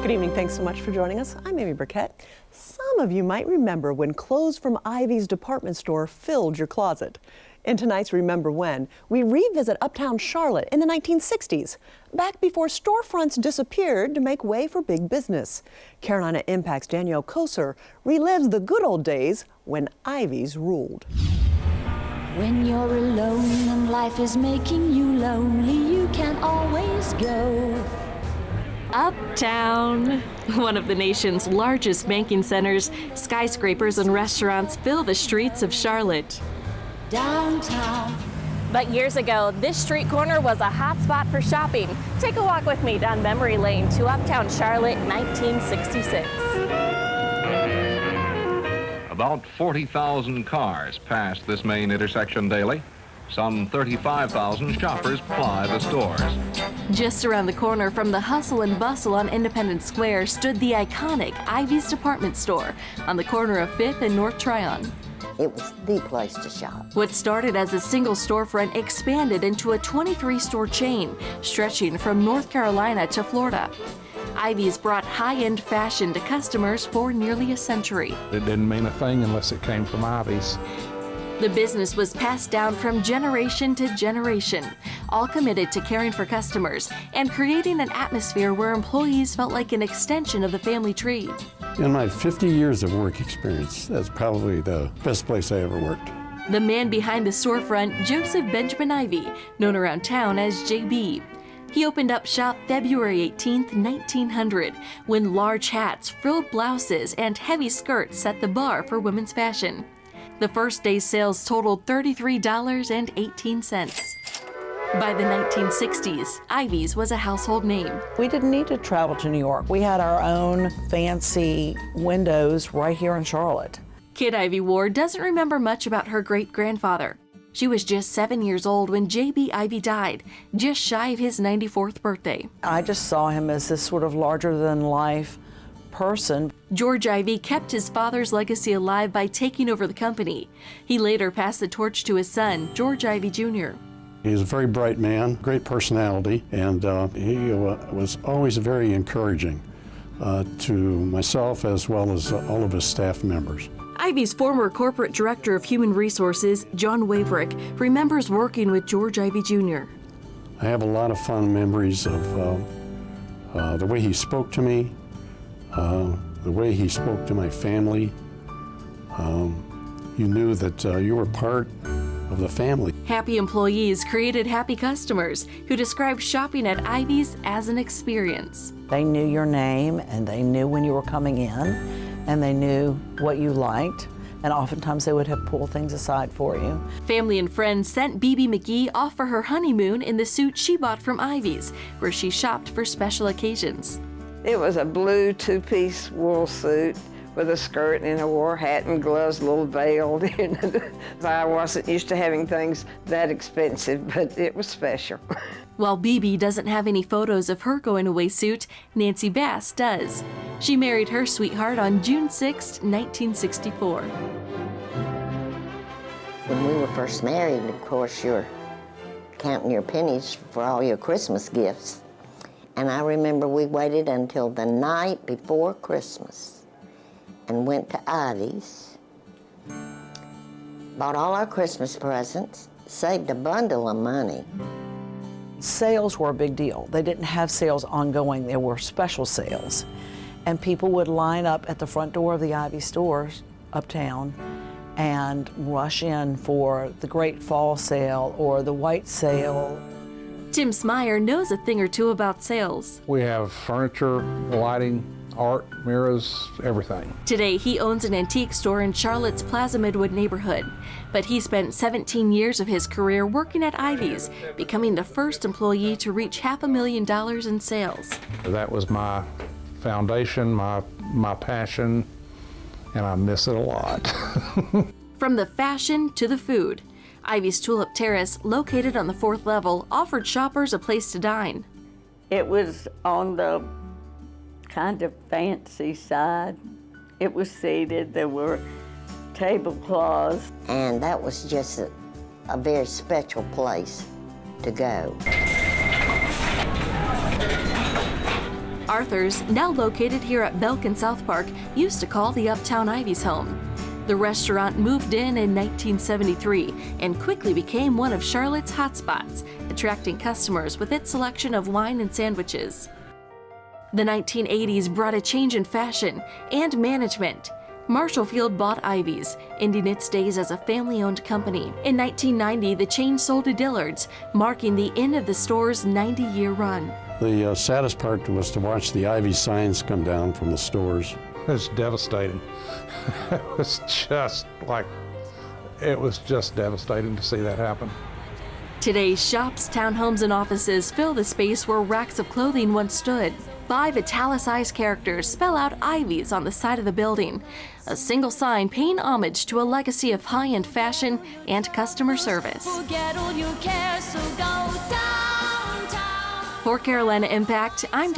Good evening. Thanks so much for joining us. I'm Amy Burkett. Some of you might remember when clothes from Ivey's department store filled your closet. In tonight's Remember When, we revisit uptown Charlotte in the 1960s, back before storefronts disappeared to make way for big business. Carolina Impact's Danielle Koser relives the good old days when Ivey's ruled. When you're alone and life is making you lonely, you can always go uptown. One of the nation's largest banking centers, skyscrapers and restaurants fill the streets of Charlotte. Downtown. But years ago, this street corner was a hot spot for shopping. Take a walk with me down memory lane to uptown Charlotte, 1966. About 40,000 cars pass this main intersection daily. Some 35,000 shoppers ply the stores. Just around the corner from the hustle and bustle on Independence Square stood the iconic Ivey's department store on the corner of 5th and North Tryon. It was the place to shop. What started as a single storefront expanded into a 23-store chain, stretching from North Carolina to Florida. Ivey's brought high-end fashion to customers for nearly a century. It didn't mean a thing unless it came from Ivey's. The business was passed down from generation to generation, all committed to caring for customers and creating an atmosphere where employees felt like an extension of the family tree. In my 50 years of work experience, that's probably the best place I ever worked. The man behind the storefront, Joseph Benjamin Ivey, known around town as JB. He opened up shop February 18, 1900, when large hats, frilled blouses, and heavy skirts set the bar for women's fashion. The first day's sales totaled $33.18. By the 1960s, Ivey's was a household name. We didn't need to travel to New York. We had our own fancy windows right here in Charlotte. Kid Ivey Ward doesn't remember much about her great-grandfather. She was just 7 years old when J.B. Ivey died, just shy of his 94th birthday. I just saw him as this sort of larger-than-life person. George Ivey kept his father's legacy alive by taking over the company. He later passed the torch to his son, George Ivey Jr. He was a very bright man, great personality, and he was always very encouraging to myself as well as all of his staff members. Ivey's former corporate director of human resources, John Waverick, remembers working with George Ivey Jr. I have a lot of fond memories of the way he spoke to me, the way he spoke to my family. You knew that you were part of the family. Happy employees created happy customers who described shopping at Ivey's as an experience. They knew your name, and they knew when you were coming in, and they knew what you liked, and oftentimes they would have pulled things aside for you. Family and friends sent BB McGee off for her honeymoon in the suit she bought from Ivey's, where she shopped for special occasions. It was a blue two-piece wool suit with a skirt, and I wore a hat and gloves, a little veiled. I wasn't used to having things that expensive, but it was special. While BB doesn't have any photos of her going-away suit, Nancy Bass does. She married her sweetheart on June 6, 1964. When we were first married, of course, you're counting your pennies for all your Christmas gifts. And I remember we waited until the night before Christmas and went to Ivey's, bought all our Christmas presents, saved a bundle of money. Sales were a big deal. They didn't have sales ongoing. There were special sales. And people would line up at the front door of the Ivey stores uptown and rush in for the great fall sale or the white sale. Tim Smyer knows a thing or two about sales. We have furniture, lighting, art, mirrors, everything. Today, he owns an antique store in Charlotte's Plaza Midwood neighborhood, but he spent 17 years of his career working at Ivey's, becoming the first employee to reach $500,000 in sales. That was my foundation, my passion, and I miss it a lot. From the fashion to the food, Ivey's Tulip Terrace, located on the 4th level, offered shoppers a place to dine. It was on the kind of fancy side. It was seated, there were tablecloths. And that was just a very special place to go. Arthur's, now located here at Belk and South Park, used to call the Uptown Ivey's home. The restaurant moved in 1973 and quickly became one of Charlotte's hotspots, attracting customers with its selection of wine and sandwiches. The 1980s brought a change in fashion and management. Marshall Field bought Ivey's, ending its days as a family-owned company. In 1990, the chain sold to Dillard's, marking the end of the store's 90-year run. The saddest part was to watch the Ivey signs come down from the stores. It was devastating. It was just devastating to see that happen. Today's shops, townhomes, and offices fill the space where racks of clothing once stood. 5 italicized characters spell out Ivey's on the side of the building, a single sign paying homage to a legacy of high-end fashion and customer service. For Carolina Impact, I'm